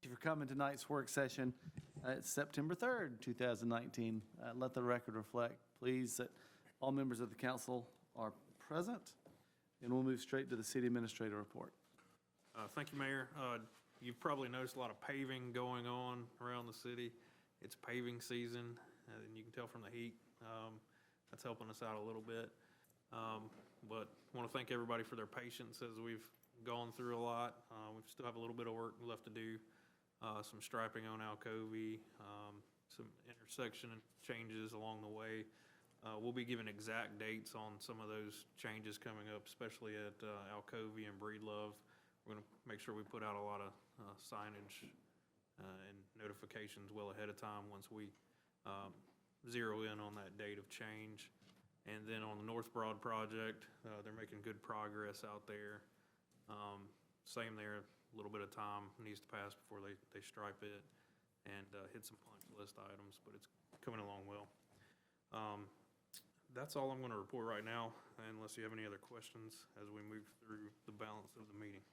you for coming to tonight's work session. It's September 3rd, 2019. Let the record reflect, please, that all members of the council are present, and we'll move straight to the city administrator report. Thank you, Mayor. You've probably noticed a lot of paving going on around the city. It's paving season, and you can tell from the heat. That's helping us out a little bit. But I want to thank everybody for their patience as we've gone through a lot. We still have a little bit of work left to do. Some striping on Alcovey, some intersection changes along the way. We'll be giving exact dates on some of those changes coming up, especially at Alcovey and Breedlove. We're going to make sure we put out a lot of signage and notifications well ahead of time once we zero in on that date of change. And then on the North Broad project, they're making good progress out there. Same there, a little bit of time needs to pass before they stripe it and hit some punch list items, but it's coming along well. That's all I'm going to report right now, unless you have any other questions as we move through the balance of the meeting.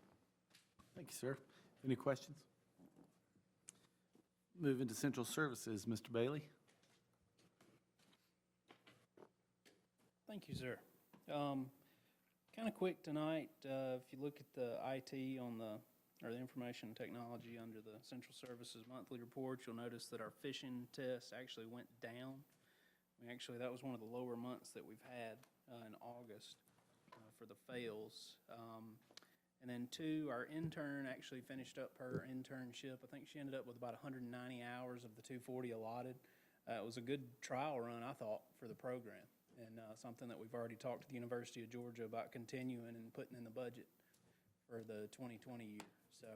Thank you, sir. Any questions? Move into central services, Mr. Bailey. Thank you, sir. Kind of quick tonight. If you look at the IT on or the information technology under the Central Services monthly report, you'll notice that our phishing test actually went down. That was one of the lower months that we've had in August for the fails. And then two, our intern actually finished up her internship. I think she ended up with about 190 hours of the 240 allotted. It was a good trial run, I thought, for the program. And something that we've already talked to the University of Georgia about continuing and putting in the budget for the 2020 year. So,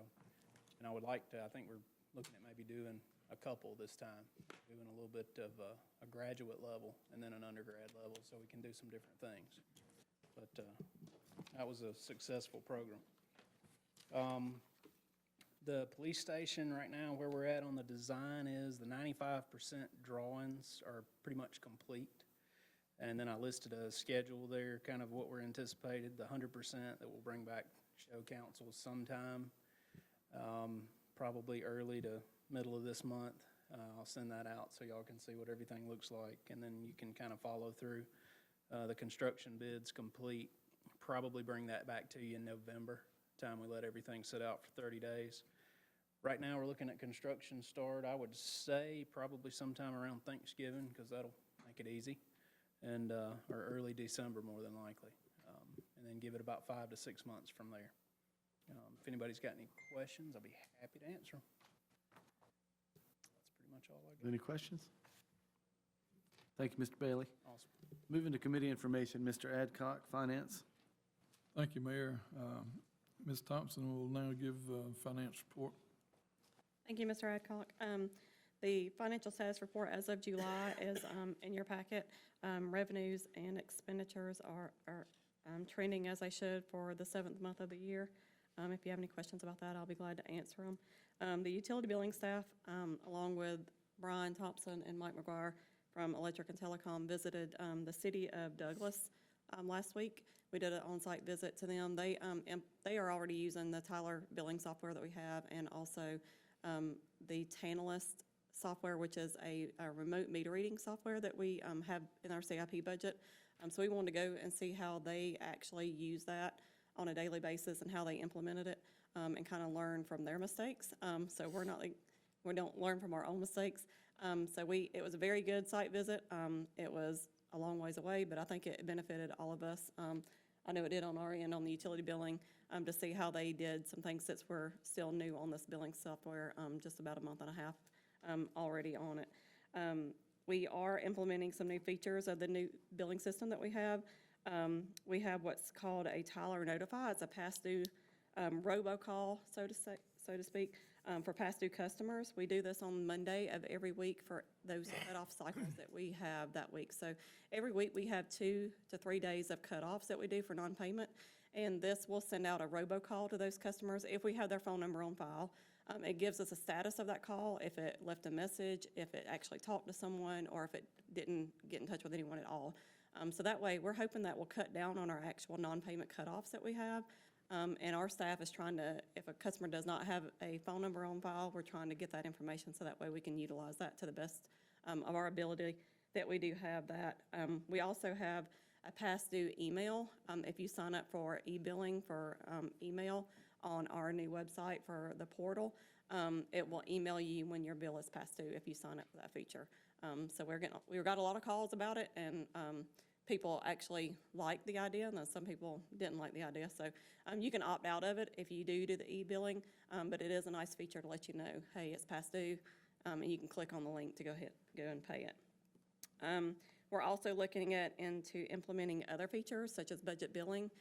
and I would like to, I think we're looking at maybe doing a couple this time, doing a little bit of a graduate level and then an undergrad level so we can do some different things. But that was a successful program. The police station right now, where we're at on the design is the 95% drawings are pretty much complete. And then I listed a schedule there, kind of what we're anticipated, the 100% that we'll bring back show council sometime, probably early to middle of this month. I'll send that out so y'all can see what everything looks like. And then you can kind of follow through the construction bids complete. Probably bring that back to you in November, time we let everything sit out for 30 days. Right now we're looking at construction start, I would say probably sometime around Thanksgiving because that'll make it easy. And or early December more than likely, and then give it about 5 to 6 months from there. If anybody's got any questions, I'll be happy to answer them. That's pretty much all I got. Any questions? Thank you, Mr. Bailey. Awesome. Moving to committee information, Mr. Adcock, Finance. Thank you, Mayor. Ms. Thompson will now give finance report. Thank you, Mr. Adcock. The financial status report as of July is in your packet. Revenues and expenditures are trending as they should for the 7th month of the year. If you have any questions about that, I'll be glad to answer them. The utility billing staff, along with Brian Thompson and Mike McGuire from Electric and Telecom, visited the city of Douglas last week. We did an on-site visit to them. They are already using the Tyler billing software that we have, and also the Tantalus software, which is a remote meter reading software that we have in our CIP budget. So we wanted to go and see how they actually use that on a daily basis and how they implemented it, and kind of learn from their mistakes. So we don't learn from our own mistakes. It was a very good site visit. It was a long ways away, but I think it benefited all of us. I know it did on our end on the utility billing, to see how they did some things since we're still new on this billing software, just about a month and a half already on it. We are implementing some new features of the new billing system that we have. We have what's called a Tyler Notify. It's a past due robocall, so to speak, for past due customers. We do this on Monday of every week for those cutoff cycles that we have that week. So every week we have 2 to 3 days of cutoffs that we do for non-payment, and this will send out a robocall to those customers if we have their phone number on file. It gives us a status of that call, if it left a message, if it actually talked to someone, or if it didn't get in touch with anyone at all. So that way, we're hoping that will cut down on our actual non-payment cutoffs that we have. And our staff is trying to, if a customer does not have a phone number on file, we're trying to get that information so that way we can utilize that to the best of our ability, that we do have that. We also have a past due email. If you sign up for e-billing for email on our new website for the portal, it will email you when your bill is past due if you sign up for that feature. So we got a lot of calls about it, and people actually like the idea, and then some people didn't like the idea. So you can opt out of it if you do the e-billing, but it is a nice feature to let you know, hey, it's past due, and you can click on the link to go and pay it. We're also looking into implementing other features such as budget billing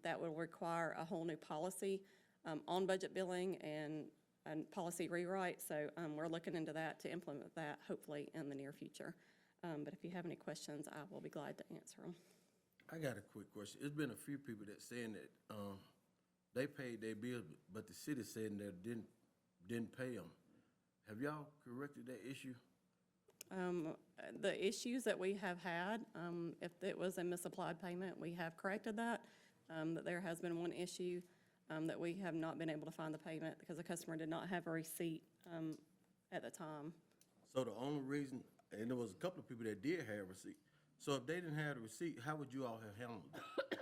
that will require a whole new policy on budget billing and policy rewrite. So we're looking into that to implement that hopefully in the near future. But if you have any questions, I will be glad to answer them. I got a quick question. There's been a few people that saying that they paid their bills, but the city saying they didn't pay them. Have y'all corrected that issue? The issues that we have had, if it was a misapplied payment, we have corrected that. That there has been one issue that we have not been able to find the payment because the customer did not have a receipt at the time. So the only reason, and there was a couple of people that did have a receipt. So if they didn't have the receipt, how would you all have handled it?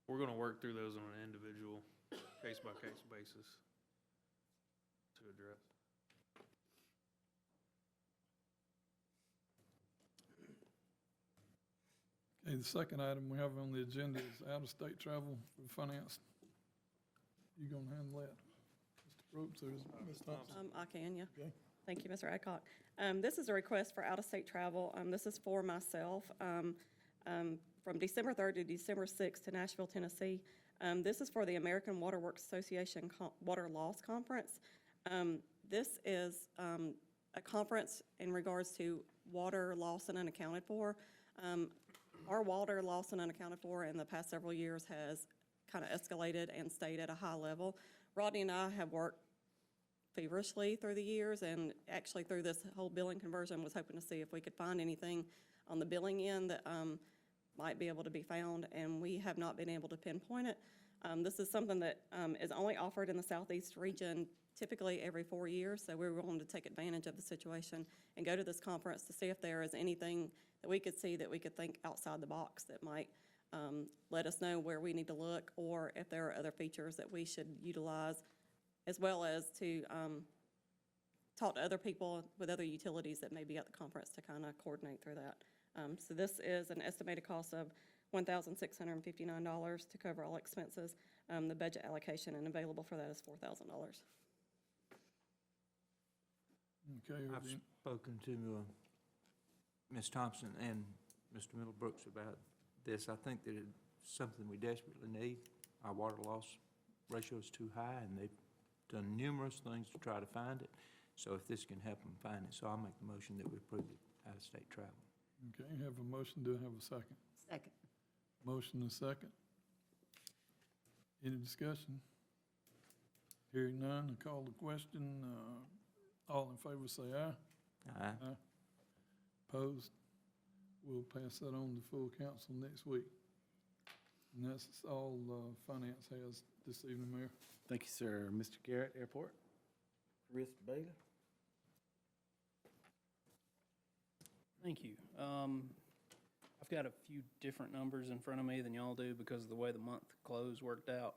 We're gonna work through those on an individual, case-by-case basis to address. Okay, the second item we have on the agenda is out-of-state travel for finance. You gonna handle that, Mr. Brooks, or is Ms. Thompson? I can, yeah. Okay. Thank you, Mr. Adcock. This is a request for out-of-state travel. This is for myself from December 3rd to December 6th to Nashville, Tennessee. This is for the American Water Works Association Water Loss Conference. This is a conference in regards to water loss and unaccounted for. Our water loss and unaccounted for in the past several years has kind of escalated and stayed at a high level. Rodney and I have worked feverishly through the years, and actually through this whole billing conversion was hoping to see if we could find anything on the billing end that might be able to be found, and we have not been able to pinpoint it. This is something that is only offered in the Southeast region typically every 4 years, so we're willing to take advantage of the situation and go to this conference to see if there is anything that we could see that we could think outside the box that might let us know where we need to look, or if there are other features that we should utilize, as well as to talk to other people with other utilities that may be at the conference to kind of coordinate through that. So this is an estimated cost of $1,659 to cover all expenses. The budget allocation and available for that is $4,000. Okay, I've spoken to Ms. Thompson and Mr. Middlebrooks about this. I think that it's something we desperately need. Our water loss ratio is too high, and they've done numerous things to try to find it. So if this can help them find it, so I'll make the motion that we approve the out-of-state travel. Okay, have a motion, do I have a second? Second. Motion and second. Any discussion? Hearing none, I call the question. All in favor say aye. Aye. Opposed? We'll pass that on to full council next week. And that's all finance has this evening, Mayor. Thank you, sir. Mr. Garrett, Airport. Chris Bailey? Thank you. I've got a few different numbers in front of me than y'all do because of the way the month close worked out.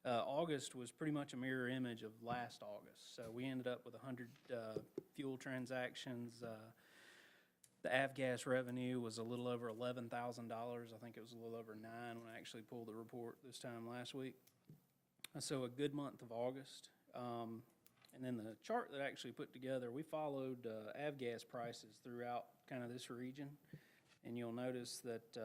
August was pretty much a mirror image of last August. So we ended up with 100 fuel transactions. The avgas revenue was a little over $11,000. I think it was a little over $9,000 when I actually pulled the report this time last week. So a good month of August. And then the chart that I actually put together, we followed avgas prices throughout kind of this region. And you'll notice that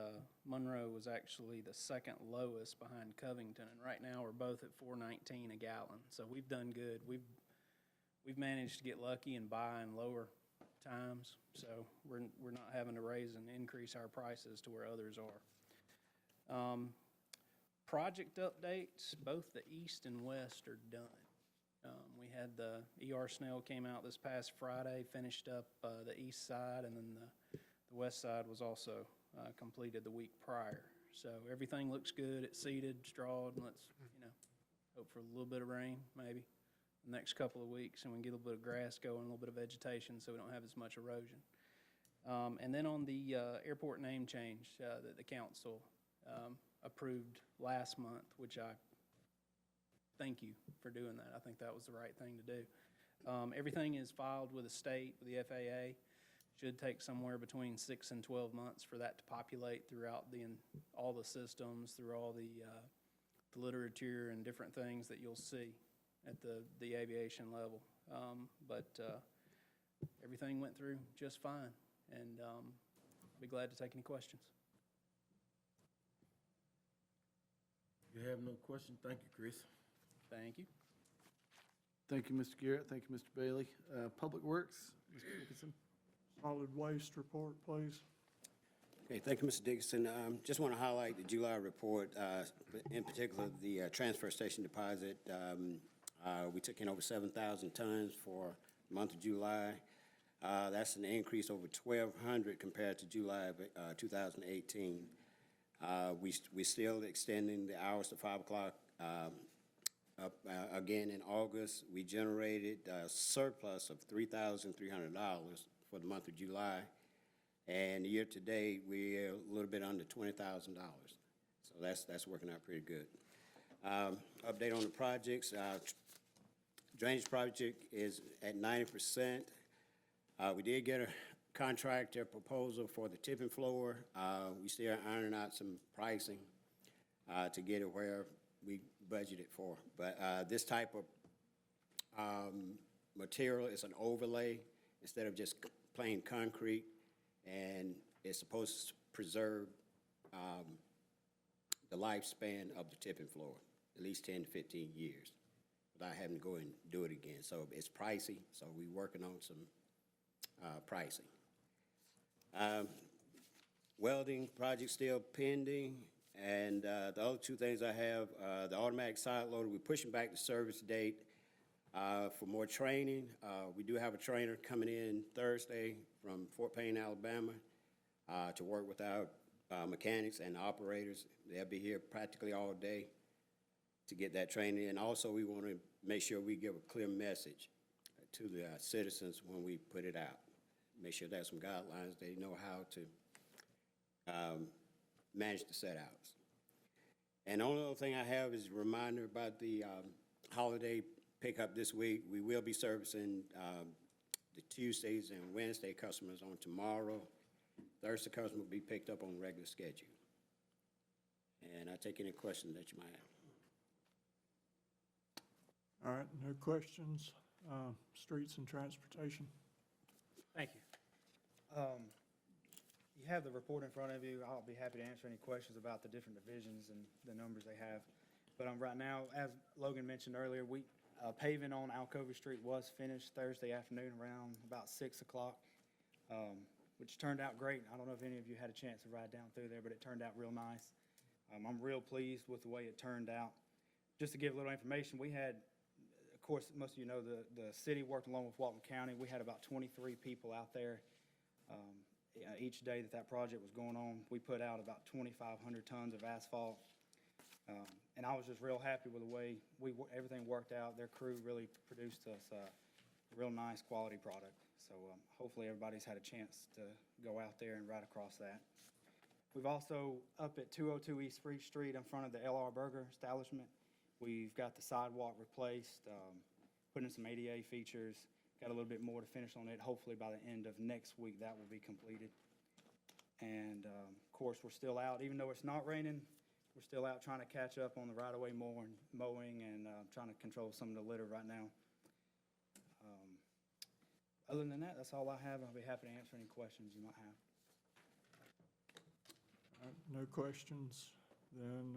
Monroe was actually the second lowest behind Covington. And right now we're both at $4.19 a gallon. So we've done good. We've managed to get lucky and buy in lower times. So we're not having to raise and increase our prices to where others are. Project updates, both the east and west are done. We had the ER Snell came out this past Friday, finished up the east side, and then the west side was also completed the week prior. So everything looks good. It's seeded, strawed, and let's, hope for a little bit of rain, maybe, the next couple of weeks, and we can get a little bit of grass going, a little bit of vegetation, so we don't have as much erosion. And then on the airport name change that the council approved last month, which I thank you for doing that. I think that was the right thing to do. Everything is filed with the state, with the FAA. Should take somewhere between 6 and 12 months for that to populate throughout all the systems, through all the literature and different things that you'll see at the aviation level. But everything went through just fine, and be glad to take any questions. You have no question? Thank you, Chris. Thank you. Thank you, Mr. Garrett. Thank you, Mr. Bailey. Public Works, Mr. Dickinson. Solid waste report, please. Okay, thank you, Mr. Dickinson. Just want to highlight the July report, in particular, the transfer station deposit. We took in over 7,000 tons for the month of July. That's an increase over 1,200 compared to July of 2018. We still extending the hours to 5 o'clock. Again, in August, we generated a surplus of $3,300 for the month of July. And year-to-date, we're a little bit under $20,000. So that's working out pretty good. Update on the projects. Drainage project is at 90%. We did get a contractor proposal for the tipping floor. We still ironing out some pricing to get it where we budgeted for. But this type of material is an overlay instead of just plain concrete, and it's supposed to preserve the lifespan of the tipping floor, at least 10 to 15 years, without having to go and do it again. So it's pricey, so we're working on some pricing. Welding project still pending, and the other two things I have, the automatic side loader, we're pushing back the service date for more training. We do have a trainer coming in Thursday from Fort Payne, Alabama, to work with our mechanics and operators. They'll be here practically all day to get that training. And also, we want to make sure we give a clear message to the citizens when we put it out. Make sure there's some guidelines. They know how to manage the set-outs. And the only other thing I have is a reminder about the holiday pickup this week. We will be servicing the Tuesdays and Wednesday customers on tomorrow. Thursday customers will be picked up on regular schedule. And I take any questions that you might have. All right, no questions. Streets and transportation. Thank you. You have the report in front of you. I'll be happy to answer any questions about the different divisions and the numbers they have. But right now, as Logan mentioned earlier, paving on Alcova Street was finished Thursday afternoon around about 6 o'clock, which turned out great. I don't know if any of you had a chance to ride down through there, but it turned out real nice. I'm real pleased with the way it turned out. Just to give a little information, we had, of course, most of you know, the city worked along with Walton County. We had about 23 people out there each day that project was going on. We put out about 2,500 tons of asphalt. And I was just real happy with the way everything worked out. Their crew really produced us a real nice quality product. So hopefully everybody's had a chance to go out there and ride across that. We've also, up at 202 East Free Street in front of the LR Burger establishment, we've got the sidewalk replaced, put in some ADA features, got a little bit more to finish on it. Hopefully by the end of next week that will be completed. And of course we're still out, even though it's not raining, we're still out trying to catch up on the right-of-way mowing and trying to control some of the litter right now. Other than that, that's all I have. I'll be happy to answer any questions you might have. All right, no questions. Then,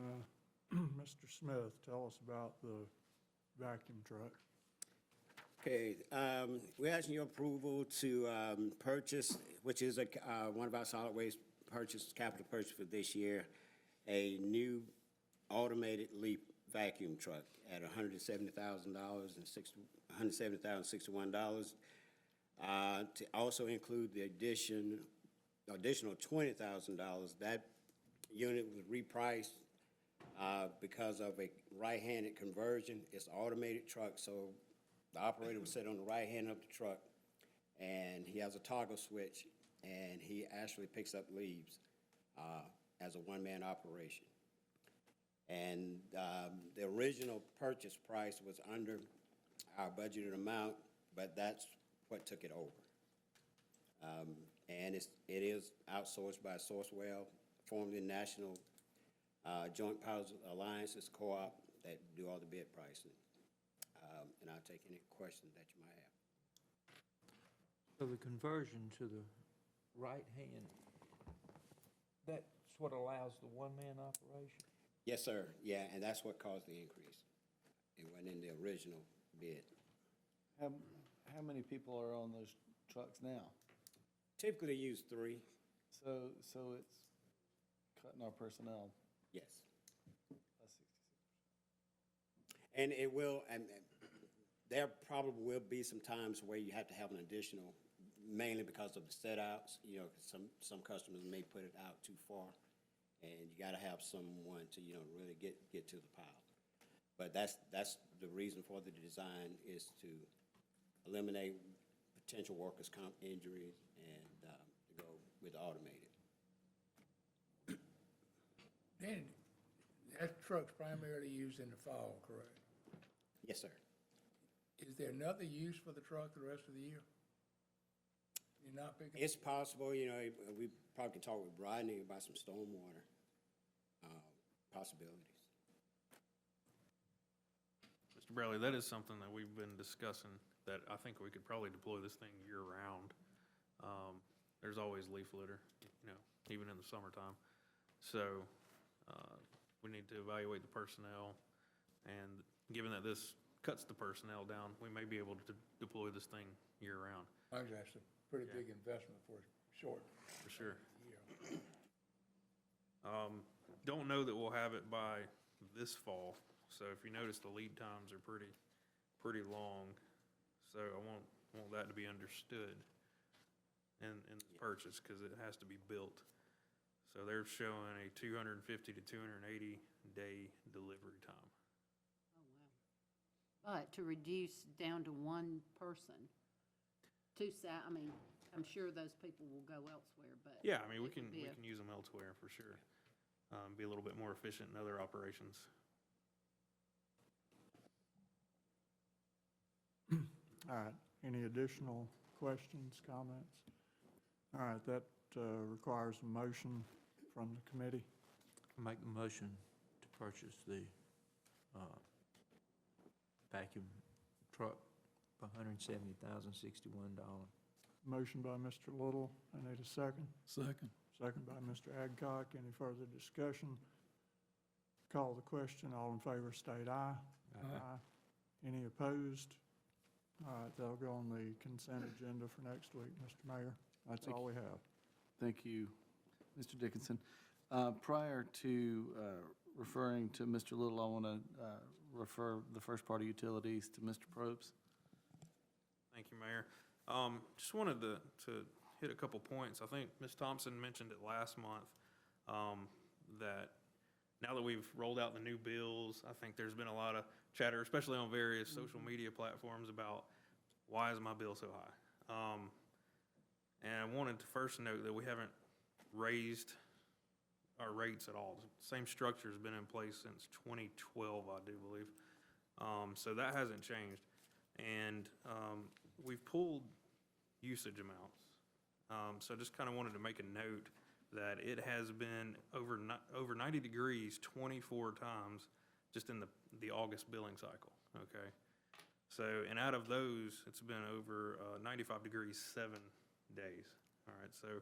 Mr. Smith, tell us about the vacuum truck. Okay, we're asking your approval to purchase, which is one of our solid waste capital purchase for this year, a new automated leaf vacuum truck at $170,061. To also include the additional $20,000, that unit was repriced because of a right-handed conversion. It's an automated truck, so the operator will sit on the right hand of the truck, and he has a toggle switch, and he actually picks up leaves as a one-man operation. And the original purchase price was under our budgeted amount, but that's what took it over. And it is outsourced by Sourcewell, formerly National Joint Powers Alliances Co-op, that do all the bid pricing. And I'll take any questions that you might have. So the conversion to the right hand, that's what allows the one-man operation? Yes, sir. Yeah, and that's what caused the increase. It wasn't in the original bid. How many people are on those trucks now? Typically use 3, So it's cutting our personnel yes. by 66%. And it will, and there probably will be some times where you have to have an additional, mainly because of the set-outs, you know, 'cause some customers may put it out too far, and you gotta have someone to, you know, really get to the pile. But that's the reason for the design, is to eliminate potential workers' comp injuries and to go with automated. Then, that truck's primarily used in the fall, correct? Yes, sir. Is there another use for the truck the rest of the year? You're not picking? It's possible, you know, we probably can talk with Rodney about some stormwater possibilities. Mr. Bradley, that is something that we've been discussing, that I think we could probably deploy this thing year-round. There's always leaf litter, you know, even in the summertime. So we need to evaluate the personnel, and given that this cuts the personnel down, we may be able to deploy this thing year-round, I think that's a pretty big investment for a short for sure. year. Don't know that we'll have it by this fall, so if you notice, the lead times are pretty long. So I want that to be understood in the purchase, because it has to be built. So they're showing a 250 to 280 day delivery time. Oh, wow. But to reduce down to one person, I mean, I'm sure those people will go elsewhere, but. Yeah, I mean, we it can would be a- use them elsewhere for sure. Be a little bit more efficient in other operations. All right, any additional questions, comments? All right, that requires a motion from the committee. Make the motion to purchase the vacuum truck for $170,061. Motion by Mr. Little, I need a second. Second. Second by Mr. Adcock. Any further discussion? Call the question. All in favor state aye. Aye. Any opposed? All right, that'll go on the consent agenda for next week, Mr. Mayor. That's all we have. Thank you, Mr. Dickinson. Prior to referring to Mr. Little, I want to refer the first-party utilities to Mr. Probst. Thank you, Mayor. Just wanted to hit a couple points. I think Ms. Thompson mentioned it last month, that now that we've rolled out the new bills, I think there's been a lot of chatter, especially on various social media platforms, about why is my bill so high? And I wanted to first note that we haven't raised our rates at all. The same structure's been in place since 2012, I do believe. So that hasn't changed. And we've pulled usage amounts. So just kind of wanted to make a note that it has been over 90 degrees 24 times just in the August billing cycle, okay? So, and out of those, it's been over 95 degrees 7 days, all right? So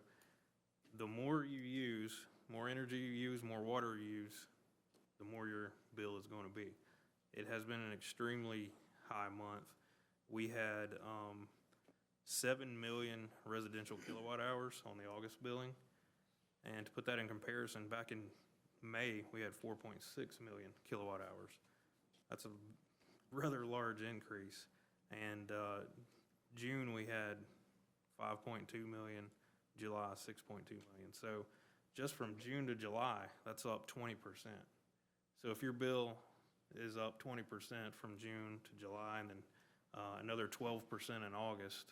the more you use, more energy you use, more water you use, the more your bill is going to be. It has been an extremely high month. We had 7 million residential kilowatt hours on the August billing. And to put that in comparison, back in May, we had 4.6 million kilowatt hours. That's a rather large increase. And June, we had 5.2 million, July, 6.2 million. So just from June to July, that's up 20%. So if your bill is up 20% from June to July, and then another 12% in August,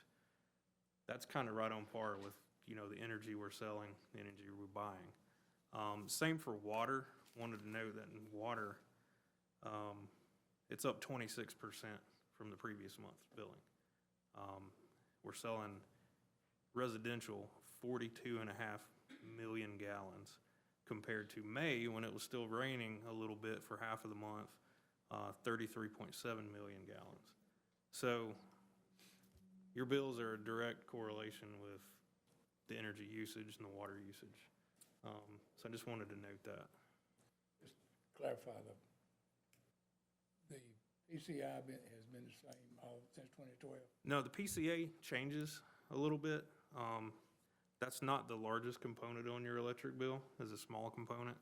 that's kind of right on par with, you know, the energy we're selling, the energy we're buying. Same for water. Wanted to note that in water, it's up 26% from the previous month's billing. We're selling residential 42.5 million gallons compared to May, when it was still raining a little bit for half of the month, 33.7 million gallons. So your bills are a direct correlation with the energy usage and the water usage. So I just wanted to note that. Just clarify, the PCI has been the same all since 2012? No, the PCA changes a little bit. That's not the largest component on your electric bill, it's a small component.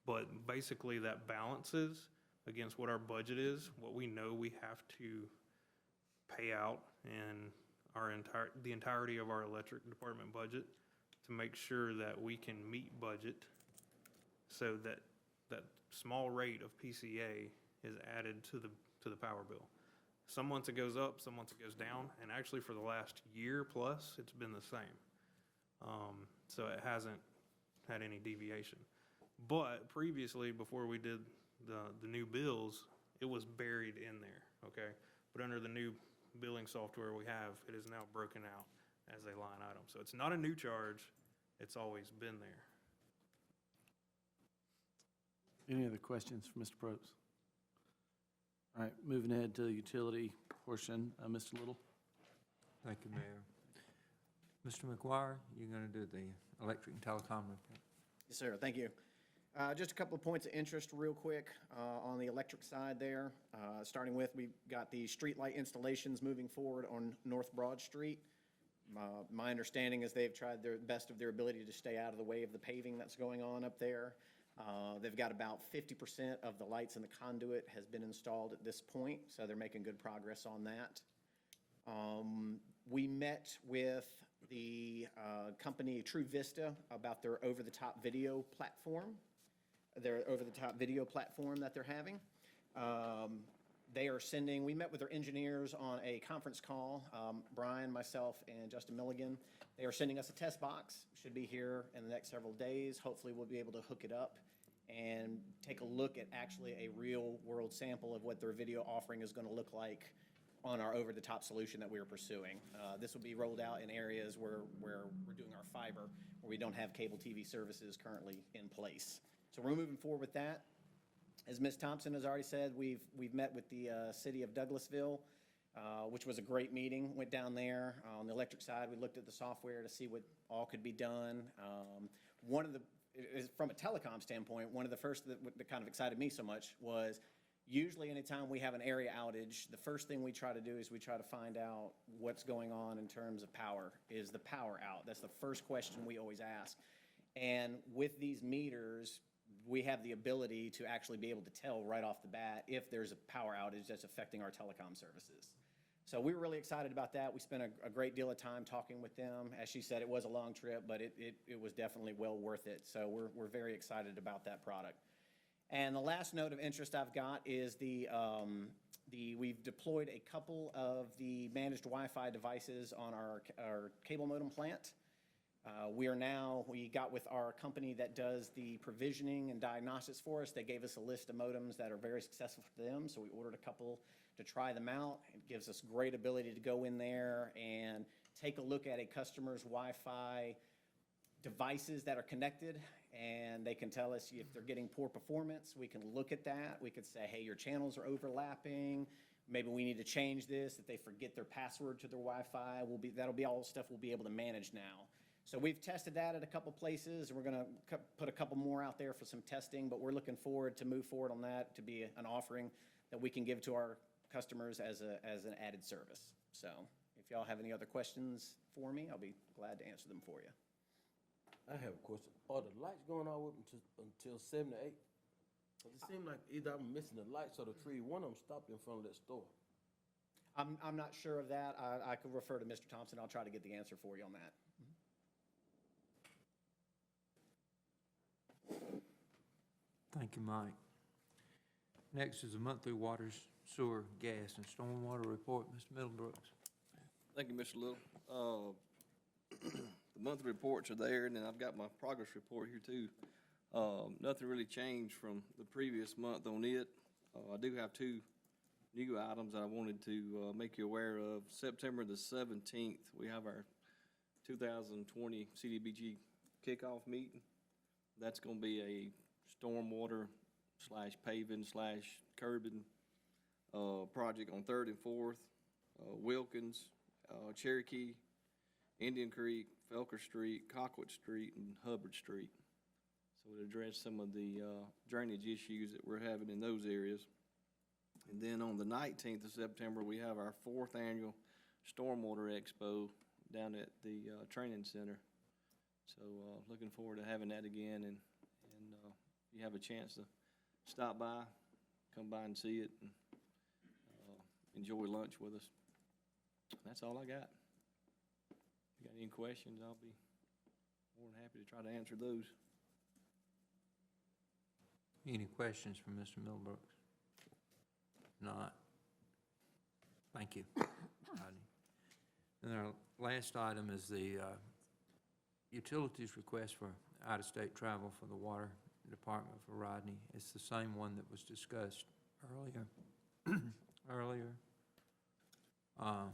But basically that balances against what our budget is, what we know we have to pay out in the entirety of our electric department budget to make sure that we can meet budget, so that that small rate of PCA is added to the power bill. Some months it goes up, some months it goes down, and actually for the last year plus, it's been the same. So it hasn't had any deviation. But previously, before we did the new bills, it was buried in there, okay? But under the new billing software we have, it is now broken out as a line item. So it's not a new charge, it's always been there. Any other questions for Mr. Probst? All right, moving ahead to the utility portion, Mr. Little. Thank you, Mayor. Mr. McGuire, you're going to do the electric and telecom report. Yes, sir. Thank you. Just a couple of points of interest real quick on the electric side there. Starting with, we've got the streetlight installations moving forward on North Broad Street. My understanding is they've tried their best of their ability to stay out of the way of the paving that's going on up there. They've got about 50% of the lights in the conduit has been installed at this point, so they're making good progress on that. We met with the company True Vista about their over-the-top video platform, that they're having. We met with their engineers on a conference call, Brian, myself, and Justin Milligan. They are sending us a test box, should be here in the next several days. Hopefully we'll be able to hook it up and take a look at actually a real-world sample of what their video offering is going to look like on our over-the-top solution that we are pursuing. This will be rolled out in areas where we're doing our fiber, where we don't have cable TV services currently in place. So we're moving forward with that. As Ms. Thompson has already said, we've met with the city of Douglasville, which was a great meeting. Went down there. On the electric side, we looked at the software to see what all could be done. From a telecom standpoint, one of the first that kind of excited me so much was, usually anytime we have an area outage, the first thing we try to do is we try to find out what's going on in terms of power. Is the power out? That's the first question we always ask. And with these meters, we have the ability to actually be able to tell right off the bat if there's a power outage that's affecting our telecom services. So we were really excited about that. We spent a great deal of time talking with them. As she said, it was a long trip, but it was definitely well worth it. So we're very excited about that product. And the last note of interest I've got is we've deployed a couple of the managed Wi-Fi devices on our cable modem plant. We got with our company that does the provisioning and diagnostics for us. They gave us a list of modems that are very successful for them, so we ordered a couple to try them out. It gives us great ability to go in there and take a look at a customer's Wi-Fi devices that are connected, and they can tell us if they're getting poor performance. We can look at that. We could say, hey, your channels are overlapping. Maybe we need to change this. If they forget their password to their Wi-Fi, that'll be all stuff we'll be able to manage now. So we've tested that at a couple places, and we're going to put a couple more out there for some testing, but we're looking forward to move forward on that to be an offering that we can give to our customers as an added service. So if y'all have any other questions for me, I'll be glad to answer them for you. I have a question. Are the lights going on with them until 7 to 8? Because it seems like either I'm missing the lights or the tree. One of them stopped in front of that store. I'm not sure of that. I could refer to Mr. Thompson. I'll try to get the answer for you on that. Thank you, Mike. Next is the monthly water, sewer, gas, and stormwater report. Mr. Middlebrooks. Thank you, Mr. Little. The monthly reports are there, and then I've got my progress report here too. Nothing really changed from the previous month on it. I do have two new items that I wanted to make you aware of. September the 17th, we have our 2020 CDBG kickoff meeting. That's going to be a stormwater / paving / curbing project on 3rd and 4th, Wilkins, Cherokee, Indian Creek, Felker Street, Cockwood Street, and Hubbard Street. So it addressed some of the drainage issues that we're having in those areas. And then on the 19th of September, we have our 4th annual Stormwater Expo down at the training center. So looking forward to having that again. And if you have a chance to stop by, come by and see it, and enjoy lunch with us. That's all I got. If you got any questions, I'll be more than happy to try to answer those. Any questions from Mr. Middlebrooks? Not. Thank you, Rodney. And our last item is the utilities request for out-of-state travel for the water department for Rodney. It's the same one that was discussed earlier. Are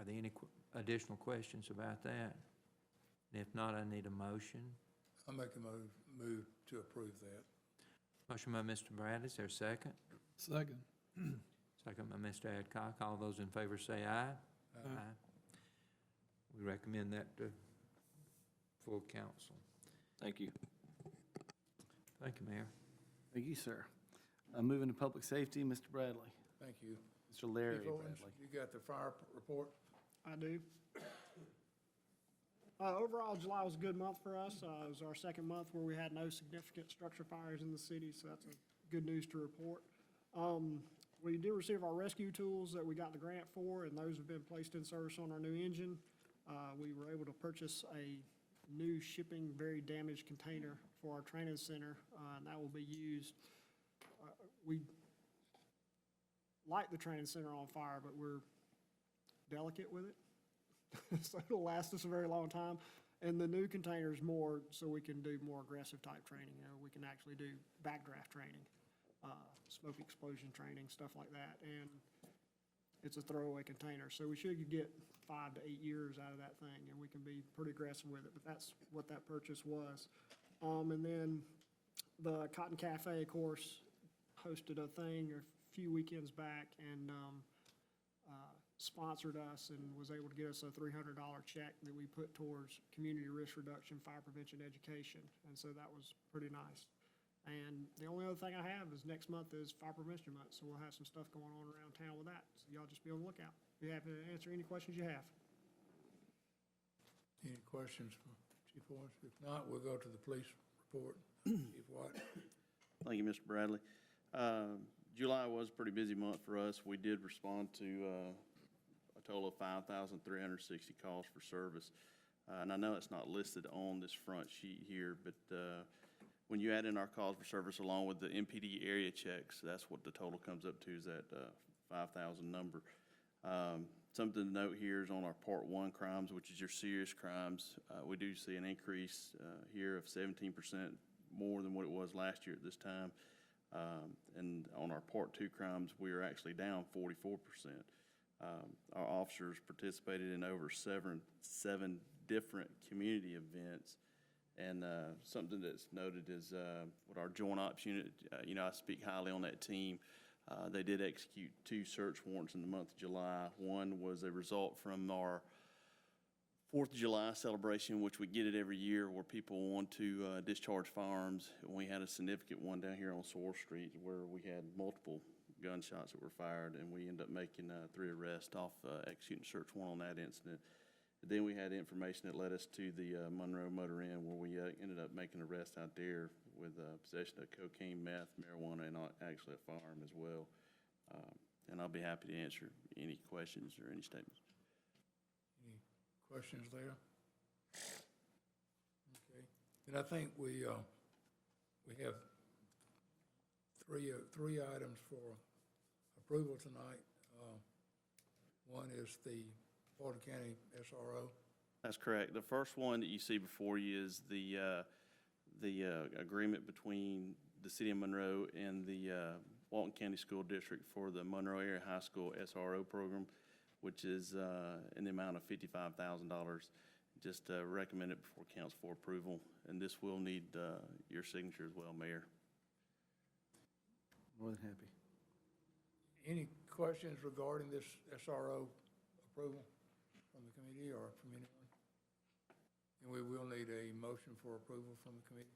there any additional questions about that? And if not, I need a motion. I'll make a move to approve that. Motion by Mr. Bradley, is there a second? Second. Second by Mr. Adcock. All those in favor say aye. Aye. We recommend that to full council. Thank you. Thank you, Mayor. Thank you, sir. Moving to public safety, Mr. Bradley. Thank you. Mr. Larry Chief Owens, Bradley. you got the fire report? I do. Overall, July was a good month for us. It was our second month where we had no significant structure fires in the city, so that's good news to report. We did receive our rescue tools that we got the grant for, and those have been placed in service on our new engine. We were able to purchase a new shipping very damaged container for our training center, and that will be used. We light the training center on fire, but we're delicate with it. So it'll last us a very long time. And the new container is more so we can do more aggressive type training. You know, we can actually do backdraft training, smoke explosion training, stuff like that. And it's a throwaway container. So we should get 5 to 8 years out of that thing, and we can be pretty aggressive with it. But that's what that purchase was. And then the Cotton Cafe, of course, hosted a thing a few weekends back, and sponsored us and was able to get us a $300 check that we put towards community risk reduction, fire prevention education. And so that was pretty nice. And the only other thing I have is next month is Fire Prevention Month, so we'll have some stuff going on around town with that. So y'all just be on the lookout. Be happy to answer any questions you have. Any questions for Chief Owens? If not, we'll go to the police report. Chief Watt. Thank you, Mr. Bradley. July was a pretty busy month for us. We did respond to a total of 5,360 calls for service. And I know it's not listed on this front sheet here, but when you add in our calls for service along with the MPD area checks, that's what the total comes up to, is that 5,000 number. Something to note here is on our Part 1 crimes, which is your serious crimes. We do see an increase here of 17% more than what it was last year at this time. And on our Part 2 crimes, we are actually down 44%. Our officers participated in over seven different community events. And something that's noted is with our joint ops unit, I speak highly on that team. They did execute 2 search warrants in the month of July. One was a result from our 4th of July celebration, which we get it every year, where people want to discharge firearms. We had a significant one down here on Sorrel Street where we had multiple gunshots that were fired, and we ended up making 3 arrests off executing search warrant on that incident. Then we had information that led us to the Monroe Motor Inn, where we ended up making an arrest out there with possession of cocaine, meth, marijuana, and actually a firearm as well. And I'll be happy to answer any questions or any statements. Any questions there? Okay. And I think we We have three items for approval tonight. One is the Porter County SRO. That's correct. The first one that you see before you is the agreement between the city of Monroe and the Walton County School District for the Monroe Area High School SRO program, which is in the amount of $55,000. Just recommend it before council for approval, and this will need your signature as well, Mayor. More than happy. Any questions regarding this SRO approval from the committee or from anyone? And we will need a motion for approval from the committee.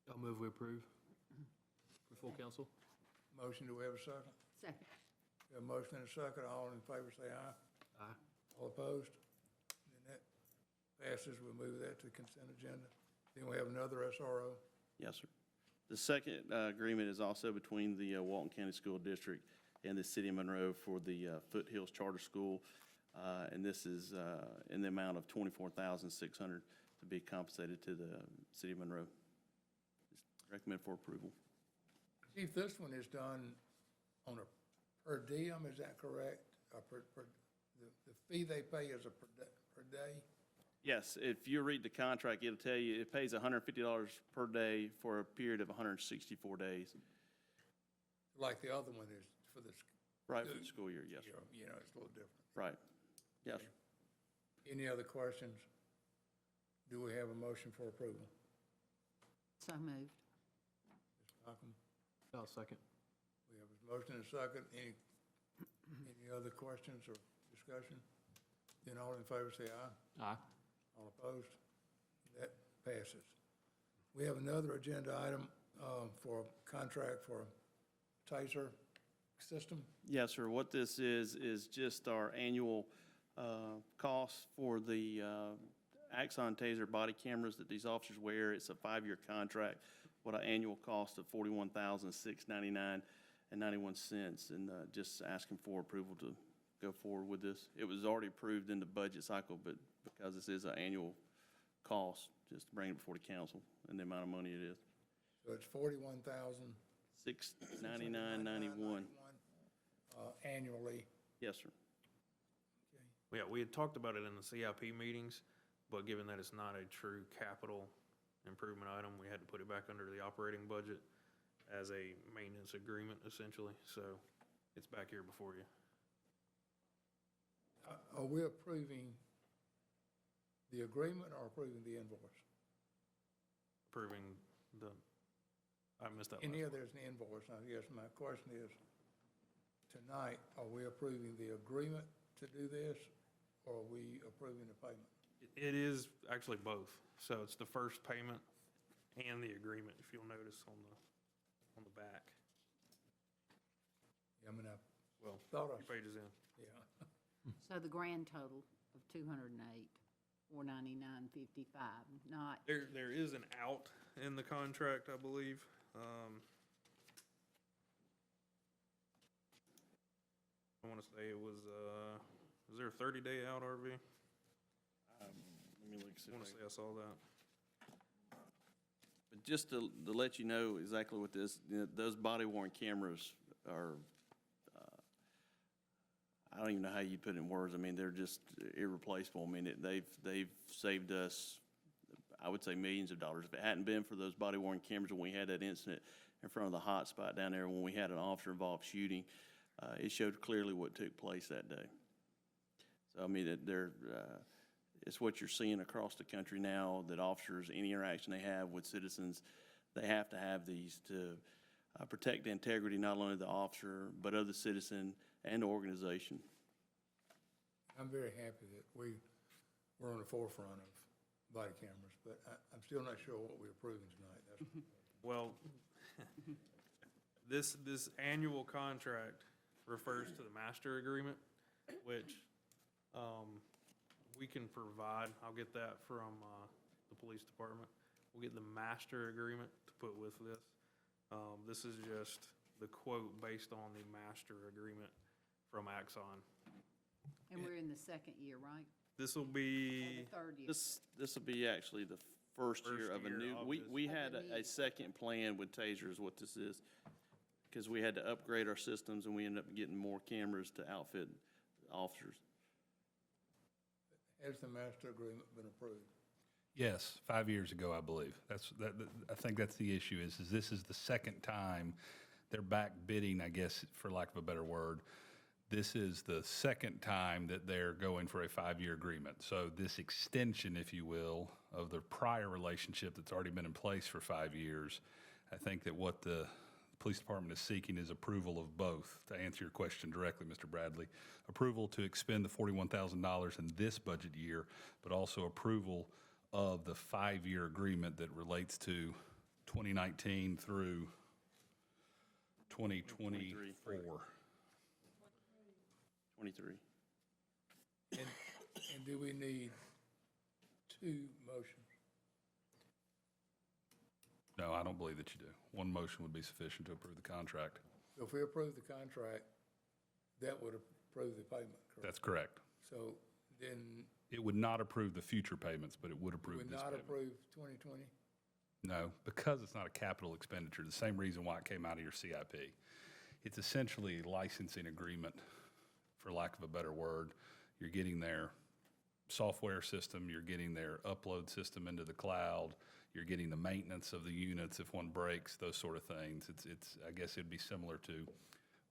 I'll move we approve for full council. Motion, do we have a second? Second. We have a motion and a second. All in favor say aye. Aye. All opposed? Then that passes. We'll move that to the consent agenda. Then we have another SRO. Yes, sir. The second agreement is also between the Walton County School District and the city of Monroe for the Foothills Charter School. And this is in the amount of $24,600 to be compensated to the city of Monroe. Just recommend for approval. Chief, this one is done on a per diem, is that correct? The fee they pay is per day? Yes, if you read the contract, it'll tell you it pays $150 per day for a period of 164 days. Like the other one is for the. Right, for the school year, yes, sir. You know, it's a little different. Right, yes, sir. Any other questions? Do we have a motion for approval? So moved. Mr. Malcolm? I'll second. We have a motion and a second. Any other questions or discussion? Then all in favor say aye. Aye. All opposed? That passes. We have another agenda item for contract for TASER system. Yes, sir. What this is just our annual cost for the Axon Taser body cameras that these officers wear. It's a 5-year contract with an annual cost of $41,699.91, and just asking for approval to go forward with this. It was already approved in the budget cycle, but because this is an annual cost, just bring it before the council and the amount of money it is. So it's $41,000. $699.91. Annually. Yes, sir. Yeah, we had talked about it in the CIP meetings, but given that it's not a true capital improvement item, we had to put it back under the operating budget as a maintenance agreement, essentially. So it's back here before you. Are we approving the agreement or approving the invoice? Approving the, I missed that last Any one. other, there's an invoice. Now, yes, my question is, tonight, are we approving the agreement to do this, or are we approving the payment? It is actually both. So it's the first payment and the agreement, if you'll notice on the back. I mean, I Well, thought few pages in. yeah. So the grand total of 208, 499.55, not, There is an out in the contract, I believe. I want to say it was there a 30-day out, RV? Let me look. I want to say I saw that. But just to let you know exactly what this, those body-worn cameras are, I don't even know how you put it in words. I mean, they're just irreplaceable. I mean, they've saved us, I would say, millions of dollars. If it hadn't been for those body-worn cameras when we had that incident in front of the hot spot down there when we had an officer-involved shooting, it showed clearly what took place that day. So, I mean, it's what you're seeing across the country now, that officers, any interaction they have with citizens, they have to have these to protect the integrity not only of the officer, but of the citizen and the organization. I'm very happy that we're on the forefront of body cameras, but I'm still not sure what we're approving tonight. That's Well, this annual contract refers to the master agreement, which we can provide. I'll get that from the police department. We'll get the master agreement to put with this. This is just the quote based on the master agreement from Axon. and we're in the second year, right? This will be, Or the third year? This will be actually the first year First of a year new, of we, this. we had a second plan with tasers, what this is. Because we had to upgrade our systems and we ended up getting more cameras to outfit officers. Has the master agreement been approved? Yes, 5 years ago, I believe. I think that's the issue is this is the second time they're back bidding, I guess, for lack of a better word. This is the second time that they're going for a 5-year agreement. So this extension, if you will, of the prior relationship that's already been in place for 5 years, I think that what the police department is seeking is approval of both. To answer your question directly, Mr. Bradley, approval to expend the $41,000 in this budget year, but also approval of the 5-year agreement that relates to 2019 through 2024. 23. And do we need 2 motions? No, I don't believe that you do. One motion would be sufficient to approve the contract. So if we approve the contract, that would approve the payment, correct? That's correct. So then It would not approve the future payments, but it would we approve would this not payment. approve 2020? No, because it's not a capital expenditure, the same reason why it came out of your CIP. It's essentially a licensing agreement, for lack of a better word. You're getting their software system, you're getting their upload system into the cloud, you're getting the maintenance of the units if one breaks, those sort of things. It's I guess it'd be similar to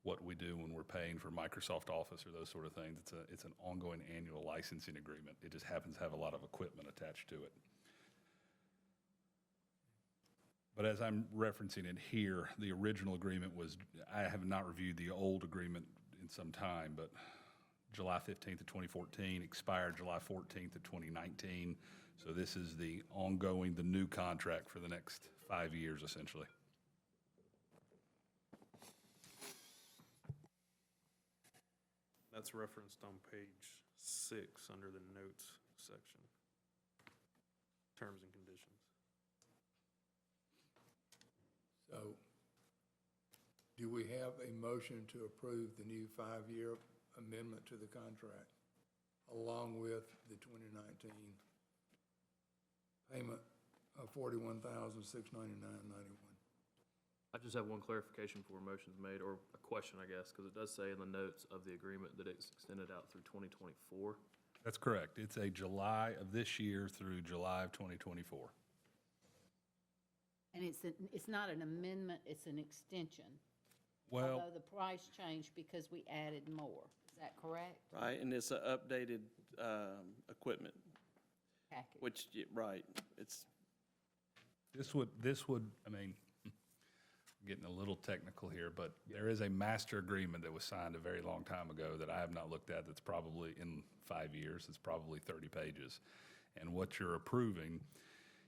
what we do when we're paying for Microsoft Office or those sort of things. It's an ongoing annual licensing agreement. It just happens to have a lot of equipment attached to it. But as I'm referencing it here, the original agreement was, I have not reviewed the old agreement in some time, but July 15th of 2014, expired July 14th of 2019. So this is the ongoing, the new contract for the next 5 years, essentially. That's referenced on page 6 under the notes section. Terms and conditions. So do we have a motion to approve the new 5-year amendment to the contract along with the 2019 payment of $41,699.91? I just have one clarification before a motion's made, or a question, I guess, because it does say in the notes of the agreement that it's extended out through 2024. That's correct. It's a July of this year through July of 2024. And it's not an amendment, it's an extension. Well, Although the price changed because we added more. Is that correct? Right, and it's an updated equipment, Package. which, right, it's, this would, I mean, getting a little technical here, but there is a master agreement that was signed a very long time ago that I have not looked at that's probably in 5 years. It's probably 30 pages. And what you're approving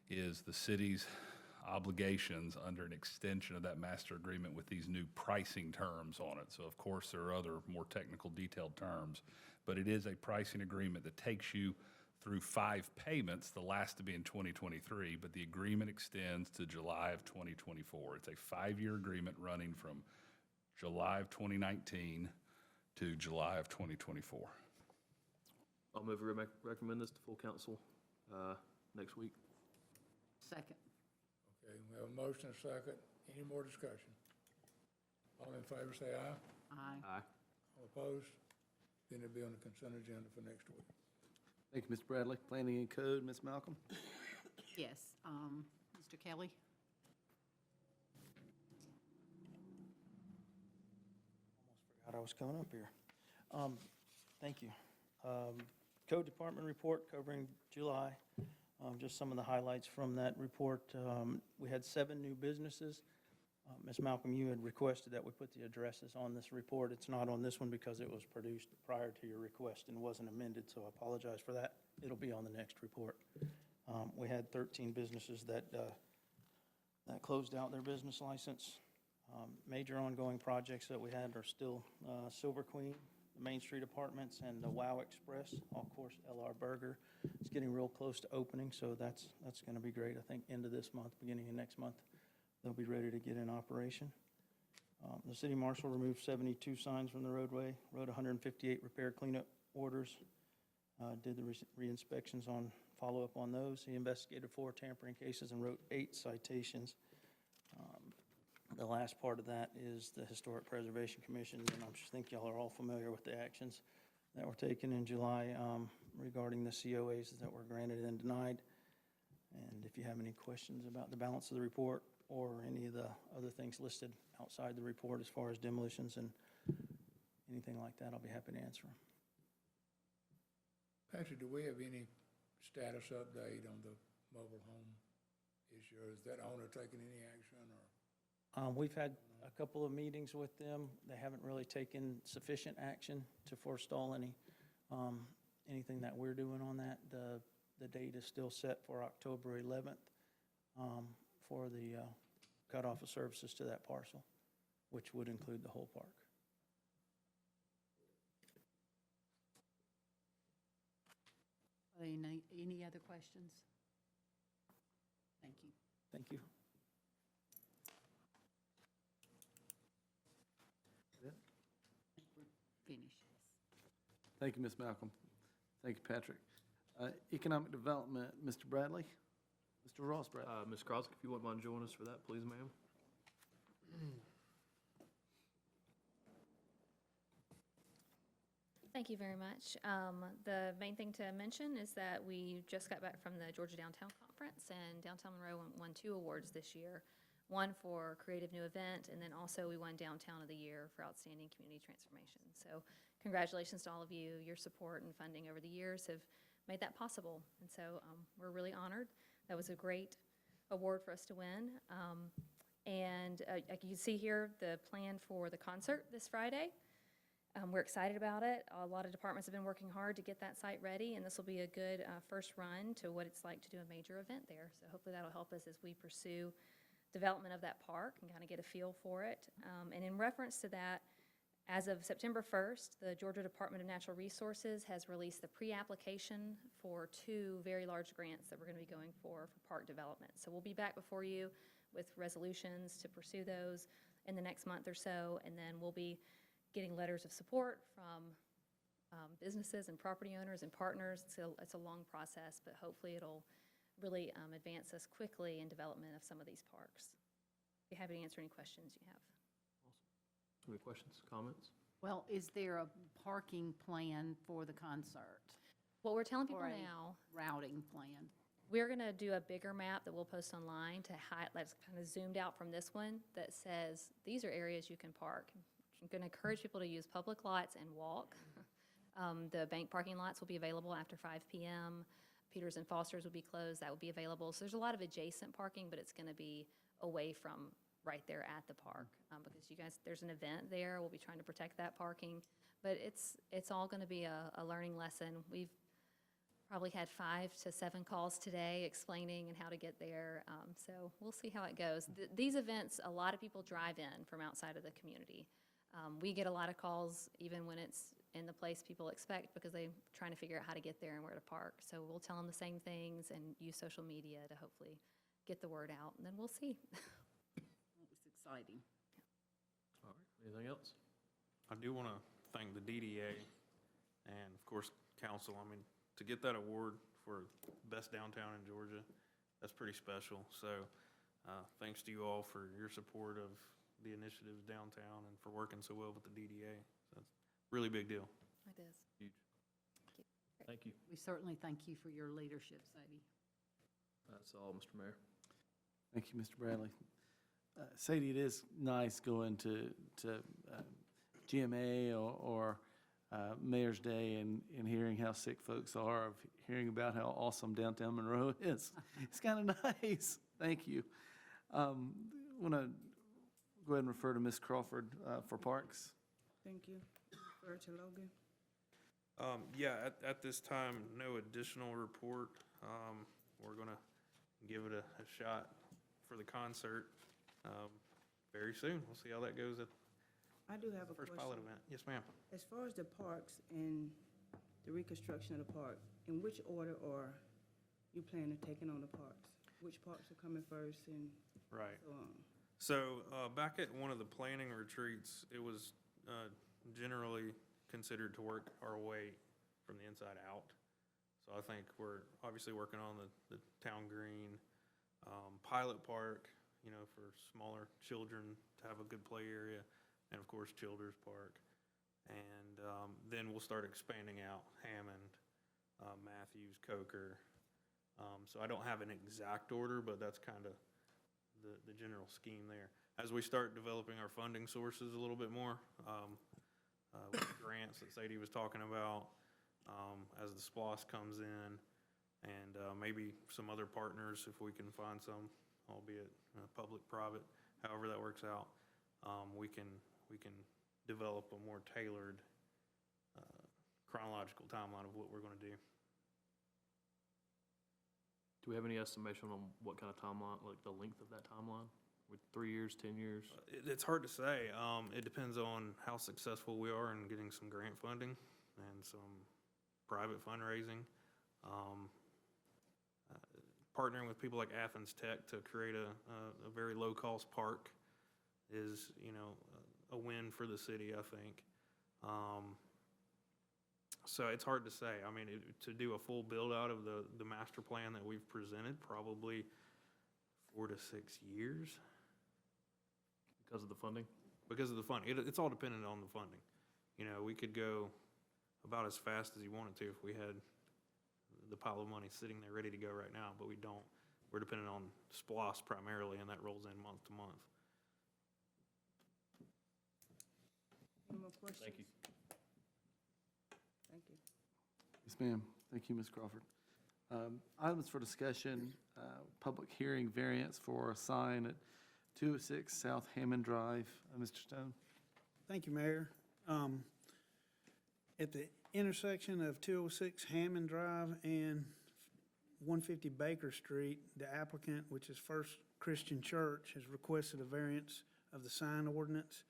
is the city's obligations under an extension of that master agreement with these new pricing terms on it. So of course, there are other more technical detailed terms, but it is a pricing agreement that takes you through 5 payments, the last to be in 2023, but the agreement extends to July of 2024. It's a 5-year agreement running from July of 2019 to July of 2024. I'll move we recommend this to full council next week. Second. Okay, we have a motion and a second. Any more discussion? All in favor, say aye. Aye. Aye. All opposed? Then it'll be on the consent agenda for next week. Thank you, Mr. Bradley. Planning and Code, Ms. Malcolm. Yes. Mr. Kelly? Forgot I was coming up here. Thank you. Code Department report covering July. Just some of the highlights from that report. We had 7 new businesses. Ms. Malcolm, you had requested that we put the addresses on this report. It's not on this one because it was produced prior to your request and wasn't amended, so I apologize for that. It'll be on the next report. We had 13 businesses that closed out their business license. Major ongoing projects that we had are still Silver Queen, the Main Street Apartments, and the Wow Express. Of course, LR Burger is getting real close to opening, so that's going to be great. I think end of this month, beginning of next month, they'll be ready to get in operation. The city marshal removed 72 signs from the roadway, wrote 158 repair cleanup orders. did the re-inspections on, follow-up on those. He investigated 4 tampering cases and wrote 8 citations. The last part of that is the Historic Preservation Commission, and I think y'all are all familiar with the actions that were taken in July regarding the COAs that were granted and denied. And if you have any questions about the balance of the report or any of the other things listed outside the report as far as demolitions and anything like that, I'll be happy to answer them. Patrick, do we have any status update on the mobile home issue? Is that owner taking any action, or? We've had a couple of meetings with them. They haven't really taken sufficient action to forestall anything that we're doing on that. The date is still set for October 11th for the cutoff of services to that parcel, which would include the whole park. Are there any other questions? Thank you. Thank you. Finish. Thank you, Ms. Malcolm. Thank you, Patrick. Economic Development, Mr. Bradley? Mr. Ross Bradley? Ms. Crosby, if you wouldn't mind joining us for that, please, ma'am. Thank you very much. The main thing to mention is that we just got back from the Georgia Downtown Conference, and Downtown Monroe won 2 awards this year. One for Creative New Event, and then also we won Downtown of the Year for Outstanding Community Transformation. So congratulations to all of you. Your support and funding over the years have made that possible. And so we're really honored. That was a great award for us to win. And like you can see here, the plan for the concert this Friday. We're excited about it. A lot of departments have been working hard to get that site ready, and this will be a good first run to what it's like to do a major event there. So hopefully that'll help us as we pursue development of that park and kind of get a feel for it. And in reference to that, as of September 1st, the Georgia Department of Natural Resources has released the pre-application for 2 very large grants that we're going to be going for park development. So we'll be back before you with resolutions to pursue those in the next month or so, and then we'll be getting letters of support from businesses and property owners and partners. It's a long process, but hopefully it'll really advance us quickly in development of some of these parks. Be happy to answer any questions you have. Any questions, comments? Well, is there a parking plan for the concert? What we're telling people Or a now, routing plan? we're going to do a bigger map that we'll post online to that's kind of zoomed out from this one that says these are areas you can park. I'm going to encourage people to use public lots and walk. The bank parking lots will be available after 5 p.m. Peters and Foster's will be closed. That will be available. So there's a lot of adjacent parking, but it's going to be away from right there at the park because you guys, there's an event there. We'll be trying to protect that parking. But it's all going to be a learning lesson. We've probably had 5 to 7 calls today explaining and how to get there. So we'll see how it goes. These events, a lot of people drive in from outside of the community. We get a lot of calls even when it's in the place people expect because they're trying to figure out how to get there and where to park. So we'll tell them the same things and use social media to hopefully get the word out, and then we'll see. It was exciting. All right, anything else? I do want to thank the DDA and, of course, council. I mean, to get that award for best downtown in Georgia, that's pretty special. So thanks to you all for your support of the initiatives downtown and for working so well with the DDA. So that's a really big deal. It is. Huge. Thank you. We certainly thank you for your leadership, Sadie. That's all, Mr. Mayor. Thank you, Mr. Bradley. Sadie, it is nice going to GMA or Mayor's Day and hearing how sick folks are, of hearing about how awesome downtown Monroe is. It's kind of nice. Thank you. Want to go ahead and refer to Ms. Crawford for parks. Thank you. Refer to Logan. Yeah, at this time, no additional report. We're going to give it a shot for the concert very soon. We'll see how that goes at I do have a the first question. pilot event. Yes, ma'am. As far as the parks and the reconstruction of the park, in which order are you planning on taking on the parks? Which parks are coming first and Right. so on? So back at one of the planning retreats, it was generally considered to work our way from the inside out. So I think we're obviously working on the town green, pilot park, you know, for smaller children to have a good play area, and of course Childers Park. And then we'll start expanding out Hammond, Matthews, Coker. So I don't have an exact order, but that's kind of the general scheme there. As we start developing our funding sources a little bit more, with grants that Sadie was talking about, as the SPLOST comes in, and maybe some other partners if we can find some, albeit public-private, however that works out, we can develop a more tailored chronological timeline of what we're going to do. Do we have any estimation on what kind of timeline, like the length of that timeline? With 3 years, 10 years? It's hard to say. It depends on how successful we are in getting some grant funding and some private fundraising. Partnering with people like Athens Tech to create a very low-cost park is, you know, a win for the city, I think. So it's hard to say. I mean, to do a full build-out of the master plan that we've presented, probably 4 to 6 years. Because of the funding? Because of the funding. It's all dependent on the funding. You know, we could go about as fast as you wanted to if we had the pile of money sitting there ready to go right now, but we don't. We're dependent on SPLOST primarily, and that rolls in month to month. Any more questions? Thank you. Thank you. Yes, ma'am. Thank you, Ms. Crawford. Items for discussion, public hearing variance for a sign at 206 South Hammond Drive. Mr. Stone? Thank you, Mayor. At the intersection of 206 Hammond Drive and 150 Baker Street, the applicant, which is First Christian Church, has requested a variance of the sign ordinance.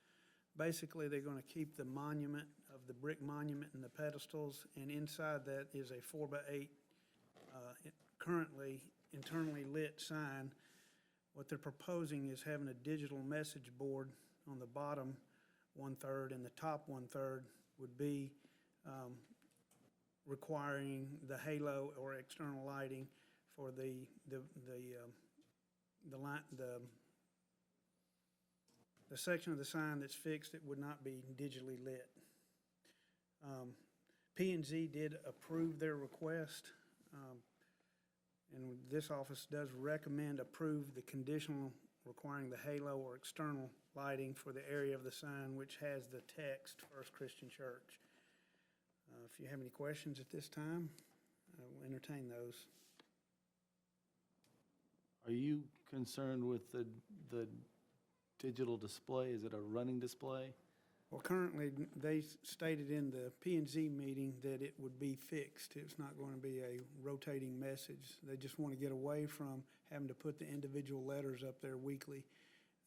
Basically, they're going to keep the monument of the brick monument and the pedestals, and inside that is a 4x8 currently internally lit sign. What they're proposing is having a digital message board on the bottom 1/3, and the top 1/3 would be requiring the halo or external lighting for the section of the sign that's fixed. It would not be digitally lit. P&Z did approve their request, and this office does recommend approve the conditional requiring the halo or external lighting for the area of the sign which has the text First Christian Church. If you have any questions at this time, I will entertain those. Are you concerned with the digital display? Is it a running display? Well, currently, they stated in the P&Z meeting that it would be fixed. It's not going to be a rotating message. They just want to get away from having to put the individual letters up there weekly.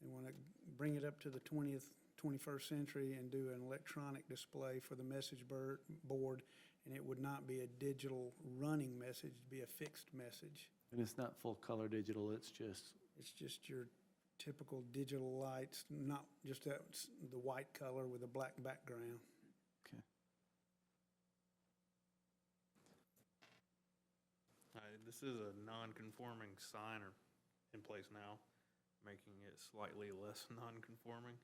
They want to bring it up to the 21st century and do an electronic display for the message board, and it would not be a digital running message, it'd be a fixed message. And it's not full color digital, it's just your typical digital lights, not just the white color with a black background. Okay. This is a non-conforming sign in place now, making it slightly less non-conforming.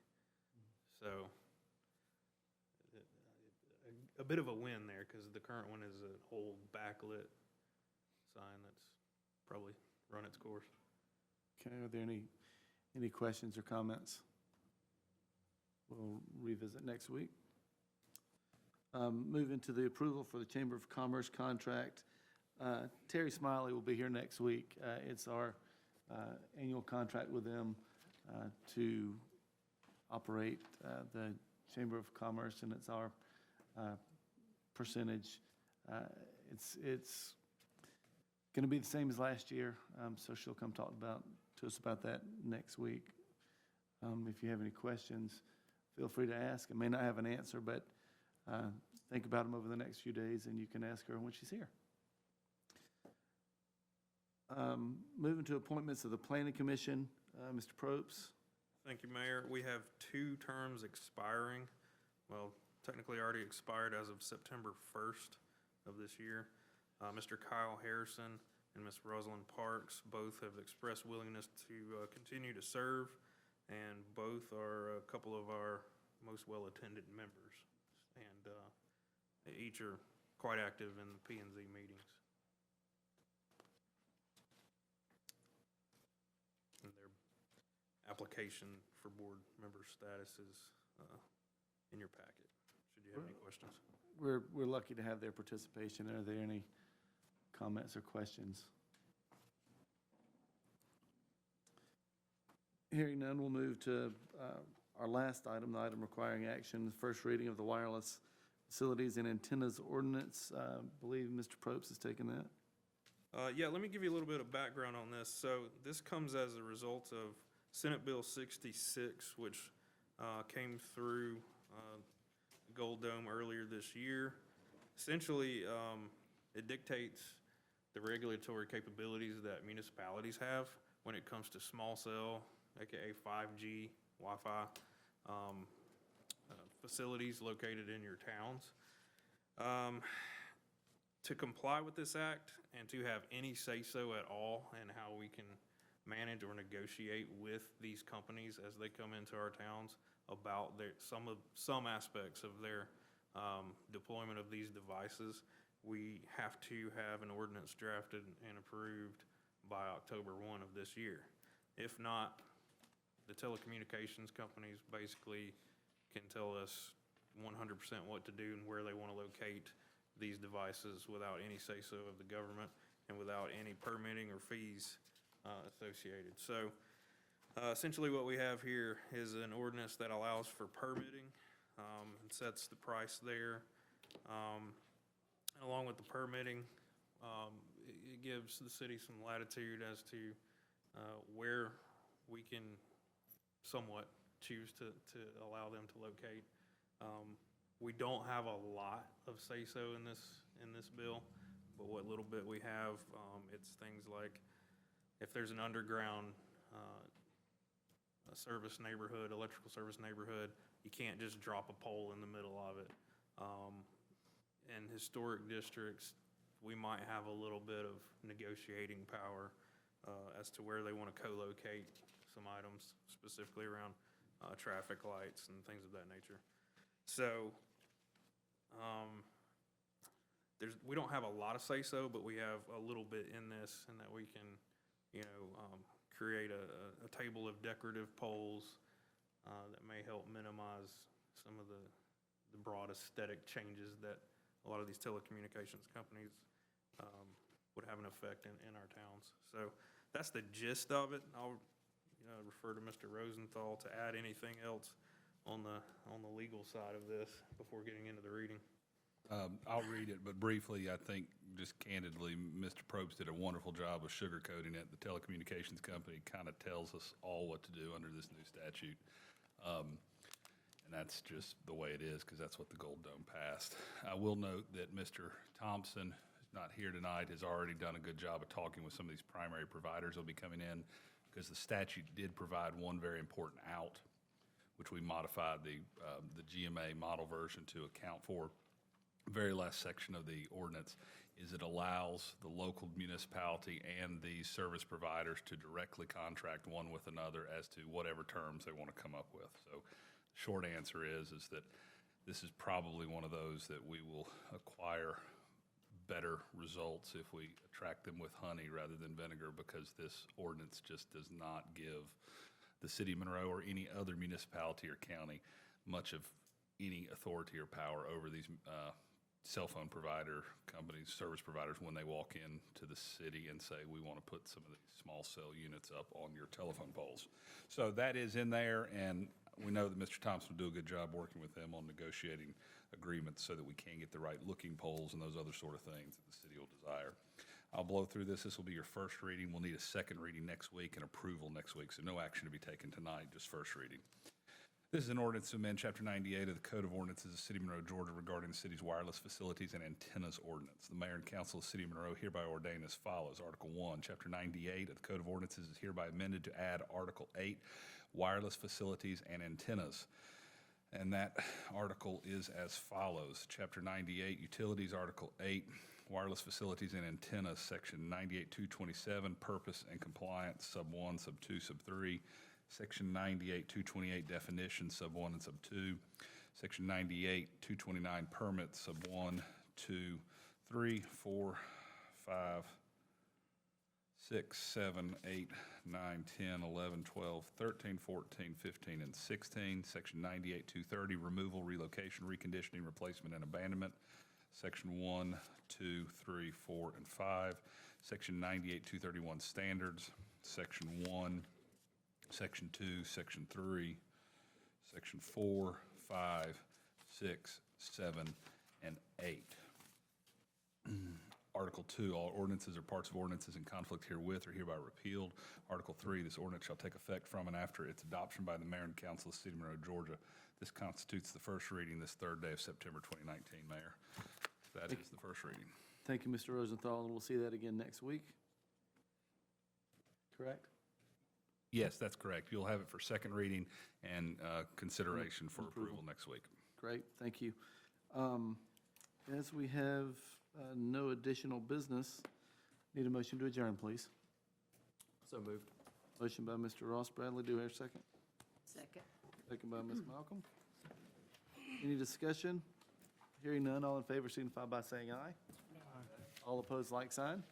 So a bit of a win there, because the current one is an old backlit sign that's probably run its course. Okay, are there any questions or comments? We'll revisit next week. Move into the approval for the Chamber of Commerce contract. Terry Smiley will be here next week. It's our annual contract with them to operate the Chamber of Commerce, and it's our percentage. It's going to be the same as last year, so she'll come talk to us about that next week. If you have any questions, feel free to ask. I may not have an answer, but think about them over the next few days, and you can ask her when she's here. Moving to appointments of the Planning Commission, Mr. Probst. Thank you, Mayor. We have 2 terms expiring. Well, technically already expired as of September 1st of this year. Mr. Kyle Harrison and Ms. Rosalind Parks both have expressed willingness to continue to serve, and both are a couple of our most well-attended members. And each are quite active in the P and Z meetings. And their application for board member status is in your packet, should you have any questions. We're lucky to have their participation. Are there any comments or questions? Hearing none, we'll move to our last item, the item requiring action, first reading of the wireless facilities and antennas ordinance. I believe Mr. Probst has taken that. Yeah, let me give you a little bit of background on this. So this comes as a result of Senate Bill 66, which came through Gold Dome earlier this year. Essentially, it dictates the regulatory capabilities that municipalities have when it comes to small cell, aka 5G, Wi-Fi facilities located in your towns. To comply with this act and to have any say-so at all in how we can manage or negotiate with these companies as they come into our towns about some aspects of their deployment of these devices, we have to have an ordinance drafted and approved by October 1 of this year. If not, the telecommunications companies basically can tell us 100% what to do and where they want to locate these devices without any say-so of the government and without any permitting or fees associated. So essentially what we have here is an ordinance that allows for permitting and sets the price there. Along with the permitting, it gives the city some latitude as to where we can somewhat choose to allow them to locate. We don't have a lot of say-so in this bill, but what little bit we have, it's things like if there's an underground service neighborhood, electrical service neighborhood, you can't just drop a pole in the middle of it. In historic districts, we might have a little bit of negotiating power as to where they want to co-locate some items, specifically around traffic lights and things of that nature. So we don't have a lot of say-so, but we have a little bit in this, and that we can, create a table of decorative poles that may help minimize some of the broad aesthetic changes that a lot of these telecommunications companies would have an effect in our towns. So that's the gist of it. I'll refer to Mr. Rosenthal to add anything else on the legal side of this before getting into the reading. I'll read it, but briefly, I think, just candidly, Mr. Probst did a wonderful job of sugarcoating it. The telecommunications company kind of tells us all what to do under this new statute. And that's just the way it is, because that's what the Gold Dome passed. I will note that Mr. Thompson, who's not here tonight, has already done a good job of talking with some of these primary providers who will be coming in, because the statute did provide one very important out, which we modified the GMA model version to account for. Very last section of the ordinance is it allows the local municipality and the service providers to directly contract one with another as to whatever terms they want to come up with. So the short answer is that this is probably one of those that we will acquire better results if we attract them with honey rather than vinegar, because this ordinance just does not give the city of Monroe or any other municipality or county much of any authority or power over these cell phone provider companies, service providers, when they walk into the city and say, we want to put some of these small cell units up on your telephone poles. So that is in there, and we know that Mr. Thompson will do a good job working with them on negotiating agreements so that we can get the right looking poles and those other sort of things that the city will desire. I'll blow through this. This will be your first reading. We'll need a second reading next week and approval next week, so no action to be taken tonight, just first reading. This is an ordinance to amend Chapter 98 of the Code of Ordinances of the City of Monroe, Georgia, regarding the city's wireless facilities and antennas ordinance. The mayor and council of the City of Monroe hereby ordain as follows. Article 1, Chapter 98 of the Code of Ordinances is hereby amended to add Article 8, wireless facilities and antennas. And that article is as follows. Chapter 98, Utilities, Article 8, wireless facilities and antennas, Section 98-227, purpose and compliance, sub 1, sub 2, sub 3, Section 98-228, definitions, sub 1 and sub 2, Section 98-229, permits, sub 1, 2, 3, 4, 5, 6, 7, 8, 9, 10, 11, 12, 13, 14, 15, and 16. Section 98-230, removal, relocation, reconditioning, replacement, and abandonment. Section 1, 2, 3, 4, and 5. Section 98-231, standards. Section 1, Section 2, Section 3, Section 4, 5, 6, 7, and 8. Article 2, all ordinances or parts of ordinances in conflict herewith are hereby repealed. Article 3, this ordinance shall take effect from and after its adoption by the mayor and council of the city of Monroe, Georgia. This constitutes the first reading this third day of September 2019, Mayor. That is the first reading. Thank you, Mr. Rosenthal, and we'll see that again next week. Correct? Yes, that's correct. You'll have it for second reading and consideration for approval next week. Great, thank you. As we have no additional business, need a motion to adjourn, please. So moved. Motion by Mr. Ross Bradley, do I hear a second? Second. Second by Ms. Malcolm. Any discussion? Hearing none, all in favor signify by saying aye. All opposed, like sign.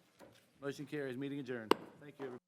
Motion carries, meeting adjourned. Thank you, everybody.